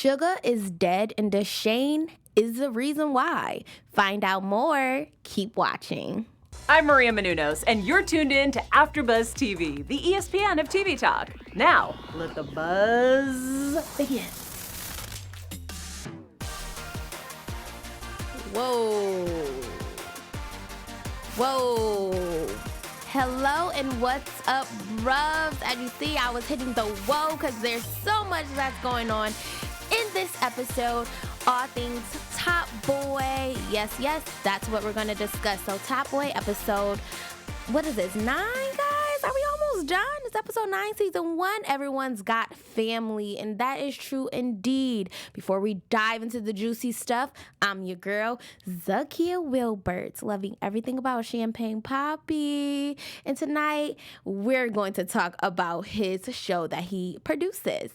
Suga is dead and Dushane is the reason why. Find out more. Keep watching. I'm Maria Menounos, and you're tuned in to AfterBuzz TV, the ESPN of TV talk. Now, let the buzz begin. Whoa. Hello and what's up, bruvs? As you see, I was hitting the whoa because there's so much that's going on in this episode. All things Top Boy. Yes, that's what we're going to discuss. So Top Boy episode, what is this, 9, guys? Are we almost done? It's episode 9, season 1. Everyone's got family, and that is true indeed. Before we dive into the juicy stuff, I'm your girl, Zakiyyah Wilbert, loving everything about Champagne Papi. And tonight, we're going to talk about his show that he produces.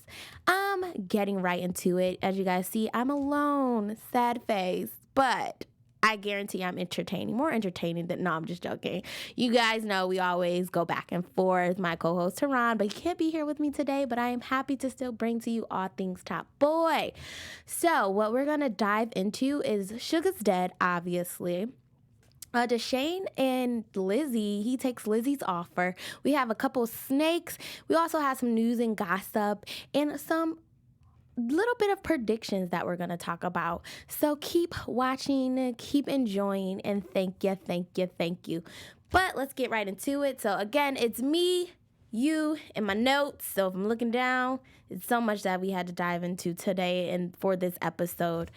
Getting right into it. As you guys see, I'm alone, sad face, but I guarantee I'm entertaining. More entertaining than, no, I'm just joking. You guys know we always go back and forth. My co-host Tehran, but he can't be here with me today, but I am happy to still bring to you all things Top Boy. So what we're going to dive into is Suga's dead, obviously. Dushane and Lizzie, he takes Lizzie's offer. We have a couple snakes. We also have some news and gossip and some little bit of predictions that we're going to talk about. So keep watching, keep enjoying, and thank you. But let's get right into it. So again, it's me, you, and my notes. So if I'm looking down, it's so much that we had to dive into today and for this episode.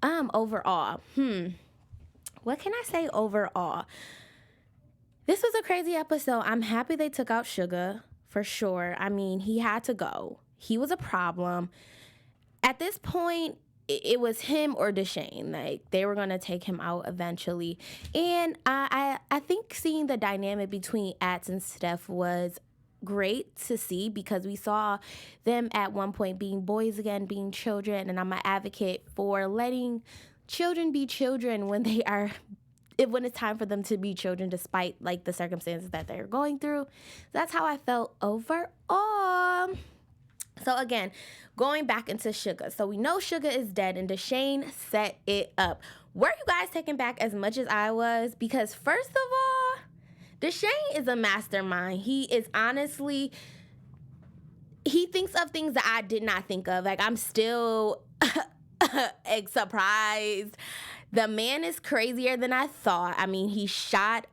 Overall, what can I say overall? This was a crazy episode. I'm happy they took out Suga, for sure. I mean, he had to go. He was a problem. At this point, it was him or Dushane. Like, they were going to take him out eventually. And I think seeing the dynamic between Ats and Steph was great to see because we saw them at one point being boys again, being children. And I'm an advocate for letting children be children when when it's time for them to be children, despite like the circumstances that they're going through. That's how I felt overall. So again, going back into Suga. So we know Suga is dead and Dushane set it up. Were you guys taken back as much as I was? Because first of all, Dushane is a mastermind. He is honestly, he thinks of things that I did not think of. Like, I'm still surprised. The man is crazier than I thought. I mean, he shot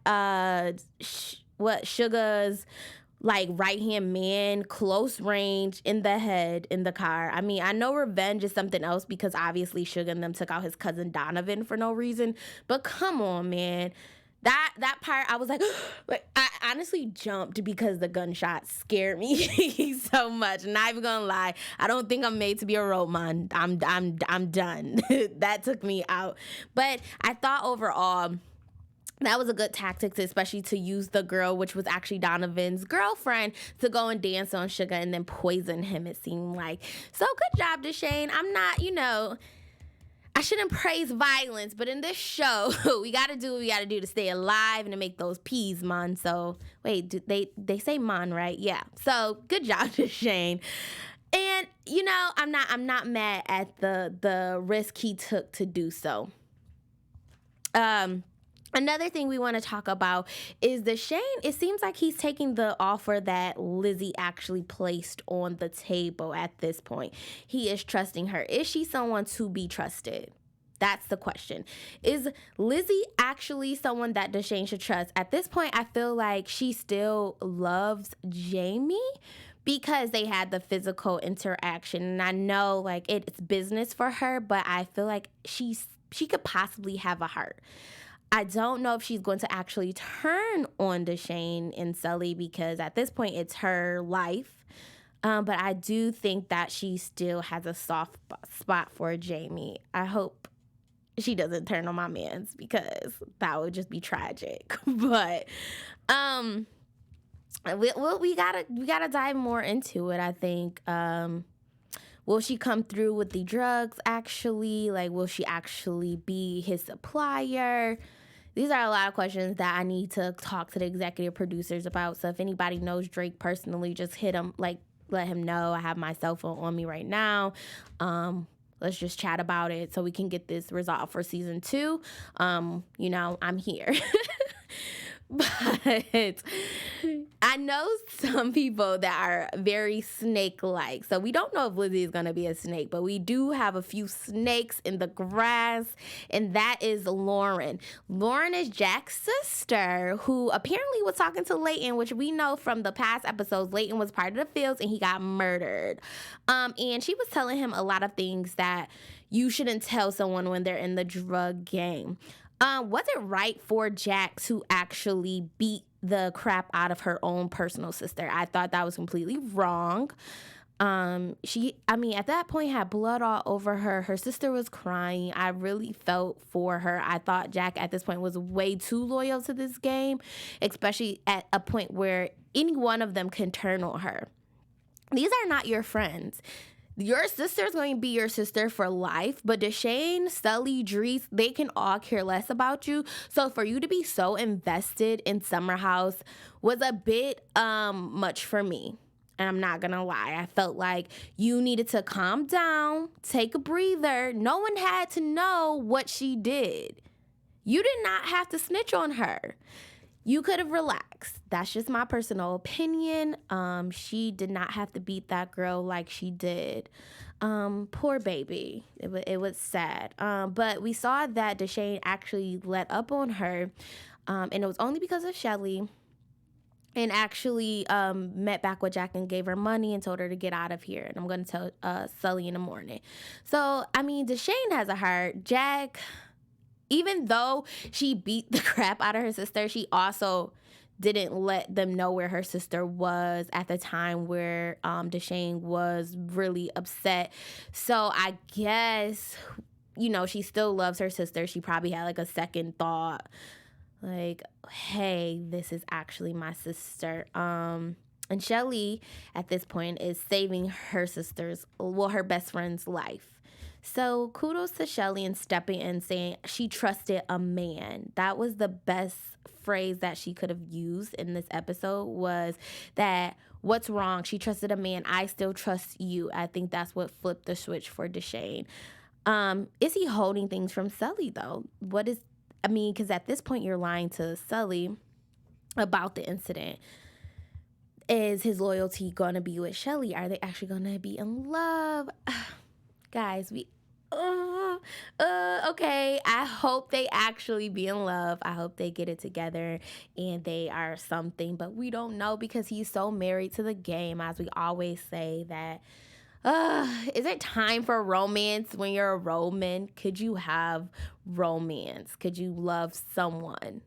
Suga's like right-hand man, close range, in the head, in the car. I mean, I know revenge is something else because obviously Suga and them took out his cousin Donovan for no reason. But come on, man. That part, I was like, I honestly jumped because the gunshot scared me so much. Not even gonna lie, I don't think I'm made to be a Roman. I'm done. That took me out. But I thought overall, that was a good tactic, especially to use the girl, which was actually Donovan's girlfriend, to go and dance on Suga and then poison him, it seemed like. So good job, Dushane. I'm not, I shouldn't praise violence, but in this show, we got to do what we got to do to stay alive and to make those peas, man. So, wait, they say man, right? Yeah. So, good job, Dushane. And, I'm not mad at the risk he took to do so. Another thing we want to talk about is Dushane. It seems like he's taking the offer that Lizzie actually placed on the table at this point. He is trusting her. Is she someone to be trusted? That's the question. Is Lizzie actually someone that Dushane should trust? At this point, I feel like she still loves Jamie because they had the physical interaction. And I know, like, it's business for her, but I feel like she could possibly have a heart. I don't know if she's going to actually turn on Dushane and Sully because at this point it's her life. But I do think that she still has a soft spot for Jamie. I hope she doesn't turn on my mans because that would just be tragic. But we gotta dive more into it, I think. Will she come through with the drugs actually? Like, will she actually be his supplier? These are a lot of questions that I need to talk to the executive producers about. So if anybody knows Drake personally, just hit him, like, let him know. I have my cell phone on me right now. let's just chat about it so we can get this resolved for season 2. I'm here. But I know some people that are very snake-like. So we don't know if Lizzie is going to be a snake, but we do have a few snakes in the grass, and that is Lauren. Lauren is Jack's sister, who apparently was talking to Layton, which we know from the past episodes, Layton was part of the Fields and he got murdered. And she was telling him a lot of things that you shouldn't tell someone when they're in the drug game. Was it right for Jack to actually beat the crap out of her own personal sister? I thought that was completely wrong. At that point had blood all over her. Her sister was crying. I really felt for her. I thought Jack at this point was way too loyal to this game, especially at a point where any one of them can turn on her. These are not your friends. Your sister's going to be your sister for life, but Dushane, Sully, Drees, they can all care less about you. So for you to be so invested in Summerhouse was a bit much for me. And I'm not going to lie. I felt like you needed to calm down, take a breather. No one had to know what she did. You did not have to snitch on her. You could have relaxed. That's just my personal opinion. She did not have to beat that girl like she did. Poor baby. It was sad. But we saw that Dushane actually let up on her. And it was only because of Shelly. And actually met back with Jack and gave her money and told her to get out of here. And I'm going to tell Sully in the morning. So, Dushane has a heart. Jack, even though she beat the crap out of her sister, she also didn't let them know where her sister was at the time where Dushane was really upset. So I guess, she still loves her sister. She probably had like a second thought, like, hey, this is actually my sister. And Shelly at this point is saving her her best friend's life. So kudos to Shelly and stepping in, saying she trusted a man. That was the best phrase that she could have used in this episode, was that, what's wrong? She trusted a man. I still trust you. I think that's what flipped the switch for Dushane. Is he holding things from Sully, though? Because at this point you're lying to Sully about the incident. Is his loyalty going to be with Shelly? Are they actually going to be in love? Guys, okay, I hope they actually be in love. I hope they get it together and they are something, but we don't know because he's so married to the game, as we always say that. Is it time for romance when you're a Roman? Could you have romance? Could you love someone?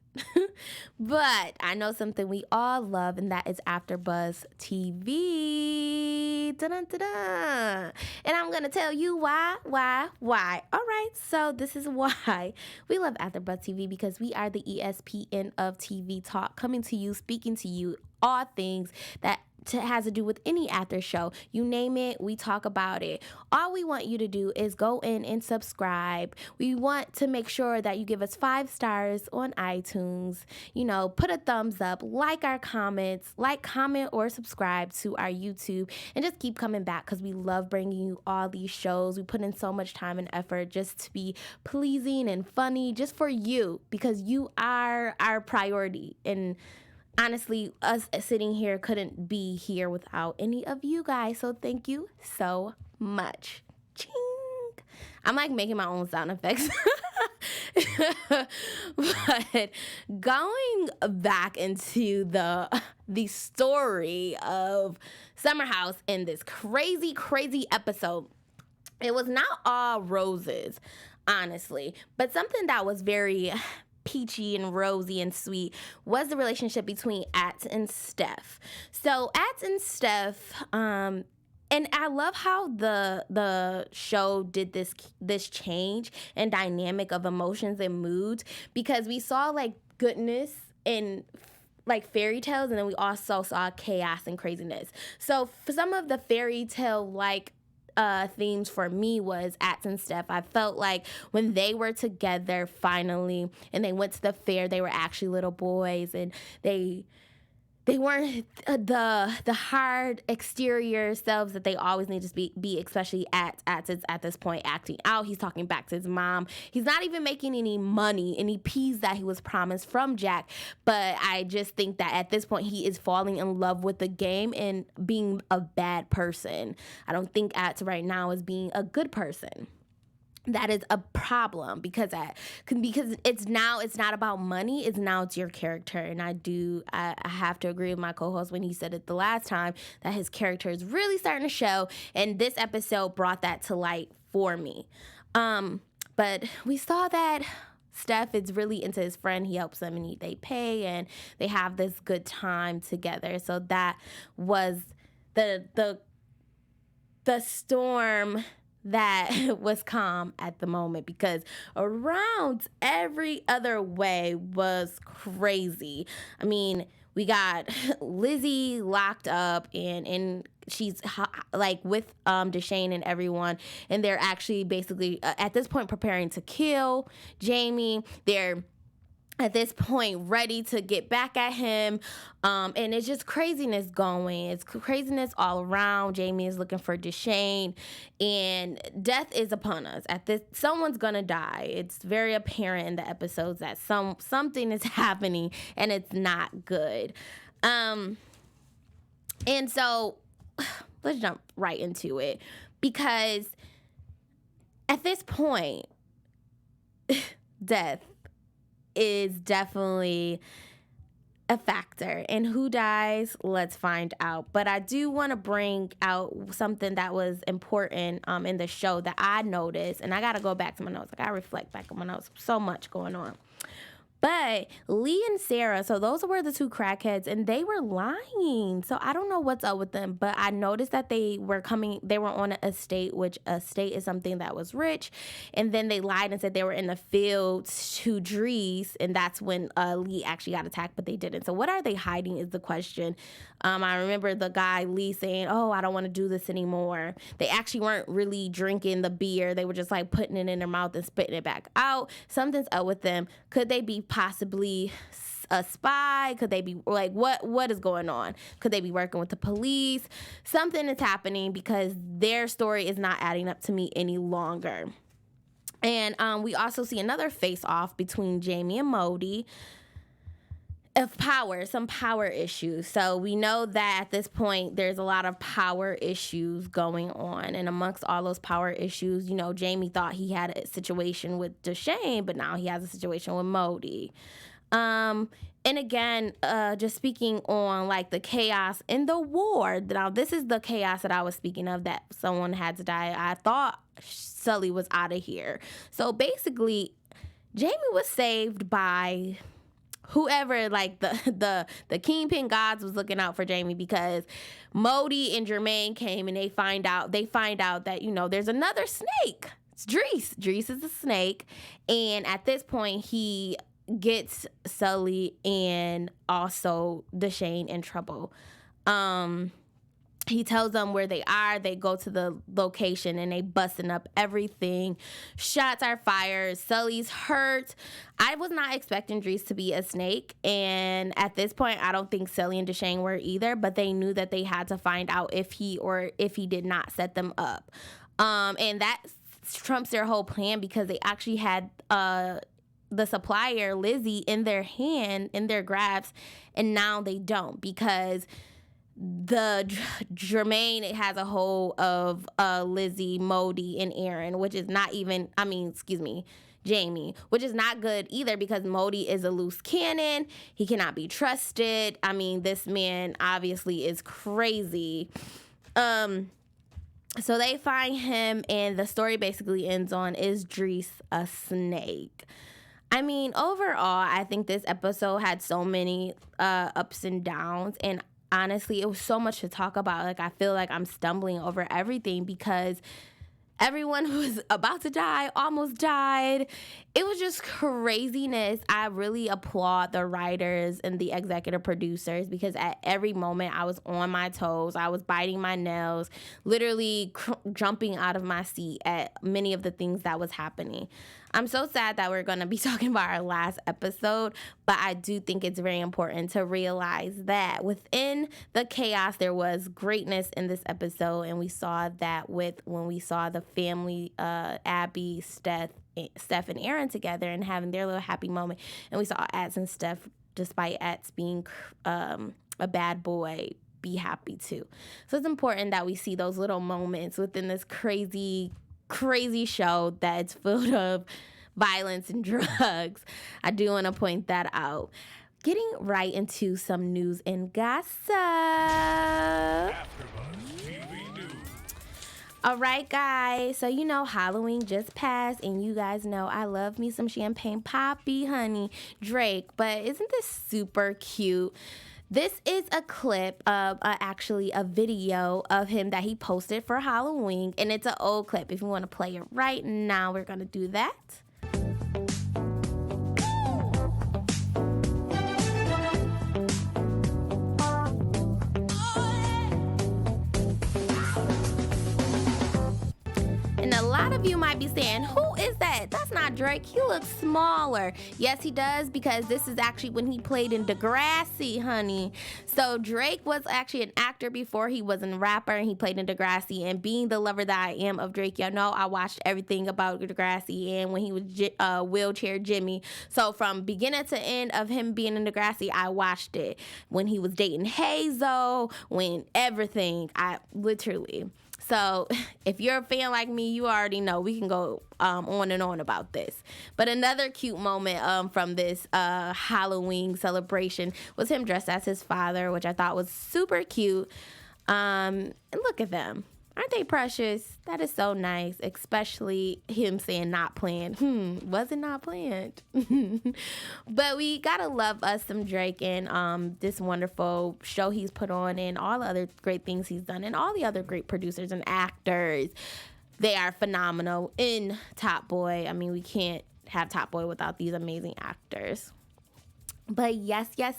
But I know something we all love, and that is AfterBuzz TV. Dun-dun-dun-dun. And I'm going to tell you why. All right, so this is why we love AfterBuzz TV, because we are the ESPN of TV talk, coming to you, speaking to you, all things that has to do with any after show. You name it, we talk about it. All we want you to do is go in and subscribe. We want to make sure that you give us 5 stars on iTunes. Put a thumbs up, like our comments, comment, or subscribe to our YouTube, and just keep coming back because we love bringing you all these shows. We put in so much time and effort just to be pleasing and funny, just for you, because you are our priority. And honestly, us sitting here couldn't be here without any of you guys. So thank you so much. Ching. I'm like making my own sound effects. But going back into the story of Summerhouse in this crazy episode, it was not all roses, honestly, but something that was very peachy and rosy and sweet was the relationship between Ats and Steph. So Ats and Steph, and I love how the show did this change and dynamic of emotions and moods, because we saw like goodness and like fairy tales, and then we also saw chaos and craziness. So for some of the fairy tale like themes for me was Ats and Steph. I felt like when they were together finally and they went to the fair, they were actually little boys, and they they weren't the hard exterior selves that they always need to be, especially at this point, acting out. He's talking back to his mom. He's not even making any money, any peas that he was promised from Jack. But I just think that at this point, he is falling in love with the game and being a bad person. I don't think Ats right now is being a good person. That is a problem because it's not about money. It's your character. And I have to agree with my co-host when he said it the last time that his character is really starting to show. And this episode brought that to light for me. But we saw that Steph is really into his friend. He helps them and they pay and they have this good time together. So that was the storm that was calm at the moment, because around every other way was crazy. I mean, we got Lizzie locked up and she's like with Dushane and everyone, and they're actually basically at this point preparing to kill Jamie. They're at this point ready to get back at him, and it's just craziness going. It's craziness all around. Jamie is looking for Dushane, and death is upon us. Someone's gonna die. It's very apparent in the episodes that something is happening, and it's not good. And so let's jump right into it, because at this point, death is definitely a factor. And who dies? Let's find out. But I do want to bring out something that was important in the show that I noticed. And I got to go back to my notes. I got to reflect back on my notes. So much going on. But Lee and Sarah, so those were the two crackheads, and they were lying. So I don't know what's up with them, but I noticed that they were on an estate, which estate is something that was rich. And then they lied and said they were in the fields to Dries, and that's when Lee actually got attacked, but they didn't. So what are they hiding is the question. I remember the guy, Lee, saying, I don't want to do this anymore. They actually weren't really drinking the beer. They were just like putting it in their mouth and spitting it back out. Something's up with them. Could they be possibly a spy? Could they be like, what is going on? Could they be working with the police? Something is happening because their story is not adding up to me any longer. And we also see another face-off between Jamie and Modi of power, some power issues. So we know that at this point, there's a lot of power issues going on. And amongst all those power issues, Jamie thought he had a situation with Dushane, but now he has a situation with Modi. And again, just speaking on like the chaos in the war. Now, this is the chaos that I was speaking of, that someone had to die. I thought Sully was out of here. So basically, Jamie was saved by whoever, like the kingpin gods was looking out for Jamie, because Modi and Jermaine came and they find out that, there's another snake. It's Dries. Dries is a snake. And at this point, he gets Sully and also Dushane in trouble. He tells them where they are. They go to the location and they busting up everything. Shots are fired. Sully's hurt. I was not expecting Dries to be a snake. And at this point, I don't think Sully and Dushane were either. But they knew that they had to find out if he did not set them up. And that trumps their whole plan, because they actually had the supplier, Lizzie, in their grasp. And now they don't, because the Jermaine, it has a hold of Lizzie, Modi, and Aaron, which is not even, Jamie, which is not good either, because Modi is a loose cannon. He cannot be trusted. This man obviously is crazy. So they find him, and the story basically ends on, is Dries a snake? Overall, I think this episode had so many ups and downs, and honestly, it was so much to talk about. Like, I feel like I'm stumbling over everything, because Everyone who was about to die almost died. It was just craziness. I really applaud the writers and the executive producers because at every moment I was on my toes. I was biting my nails, literally jumping out of my seat at many of the things that was happening. I'm so sad that we're going to be talking about our last episode, but I do think it's very important to realize that within the chaos, there was greatness in this episode, and we saw that when we saw the family, Abby, Steph, and Aaron together and having their little happy moment, and we saw Ats and Steph, despite Ats being a bad boy, be happy too. So it's important that we see those little moments within this crazy show that's full of violence and drugs. I do want to point that out. Getting right into some news and gossip. AfterBuzz TV News. All right, guys. So, Halloween just passed, and you guys know I love me some champagne poppy, honey, Drake. But isn't this super cute? This is a clip of actually a video of him that he posted for Halloween, and it's an old clip. If you want to play it right now, we're going to do that. And a lot of you might be saying, who is that? That's not Drake. He looks smaller. Yes, he does, because this is actually when he played in Degrassi, honey. So Drake was actually an actor before he was a rapper, and he played in Degrassi. And being the lover that I am of Drake, y'all know I watched everything about Degrassi and when he was Wheelchair Jimmy. So from beginning to end of him being in Degrassi, I watched it. When he was dating Hazel, when everything, I literally... So if you're a fan like me, you already know we can go on and on about this. But another cute moment from this Halloween celebration was him dressed as his father, which I thought was super cute. And look at them. Aren't they precious? That is so nice, especially him saying not planned. Was it not planned? But we gotta love us some Drake and this wonderful show he's put on and all the other great things he's done and all the other great producers and actors. They are phenomenal in Top Boy. I mean, we can't have Top Boy without these amazing actors. But yes, y'all.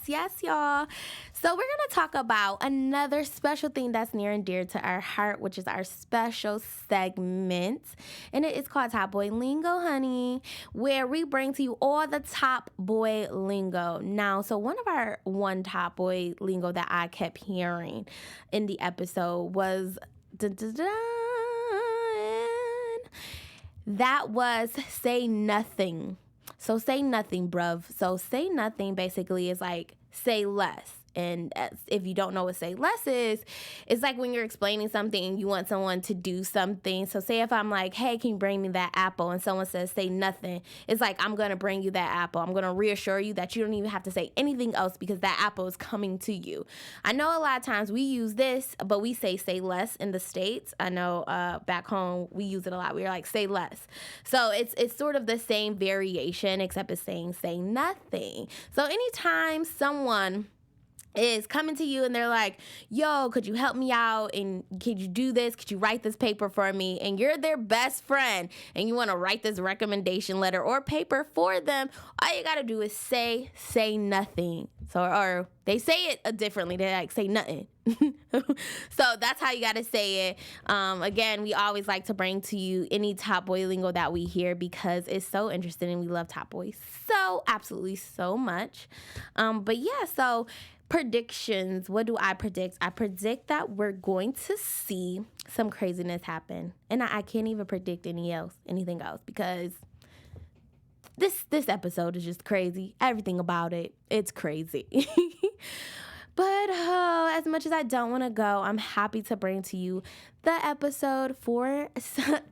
So we're going to talk about another special thing that's near and dear to our heart, which is our special segment. And it is called Top Boy Lingo, honey, where we bring to you all the Top Boy lingo. Now, so one Top Boy lingo that I kept hearing in the episode was that was say nothing. So say nothing, bruv. So say nothing basically is like say less. And if you don't know what say less is, it's like when you're explaining something and you want someone to do something. So say if I'm like, hey, can you bring me that apple? And someone says say nothing. It's like, I'm going to bring you that apple. I'm going to reassure you that you don't even have to say anything else because that apple is coming to you. I know a lot of times we use this, but we say less in the States. I know back home we use it a lot. We're like, say less. So it's sort of the same variation, except it's saying say nothing. So anytime someone is coming to you and they're like, yo, could you help me out? And could you do this? Could you write this paper for me? And you're their best friend and you want to write this recommendation letter or paper for them. All you got to do is say nothing. So, or they say it differently. They like say nothing. So that's how you got to say it. Again, we always like to bring to you any Top Boy lingo that we hear because it's so interesting and we love Top Boy so absolutely so much. But yeah, so predictions. What do I predict? I predict that we're going to see some craziness happen. And I can't even predict anything else because this episode is just crazy. Everything about it, it's crazy. But as much as I don't want to go, I'm happy to bring to you the episode for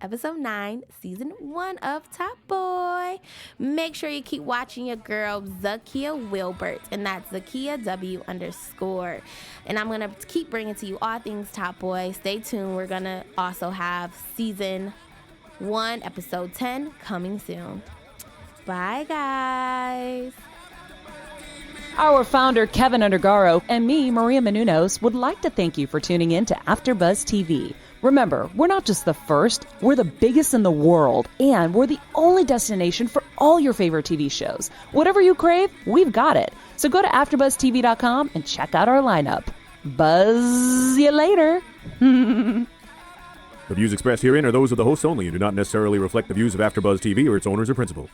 episode 9, season 1 of Top Boy. Make sure you keep watching your girl, Zakiyyah Wilbert, and that's Zakiyyah W_. And I'm going to keep bringing to you all things Top Boy. Stay tuned. We're going to also have season 1, episode 10 coming soon. Bye, guys. Our founder, Kevin Undergaro, and me, Maria Menounos, would like to thank you for tuning in to AfterBuzz TV. Remember, we're not just the first, we're the biggest in the world, and we're the only destination for all your favorite TV shows. Whatever you crave, we've got it. So go to AfterBuzzTV.com and check out our lineup. Buzz you later. The views expressed herein are those of the hosts only and do not necessarily reflect the views of AfterBuzz TV or its owners or principals.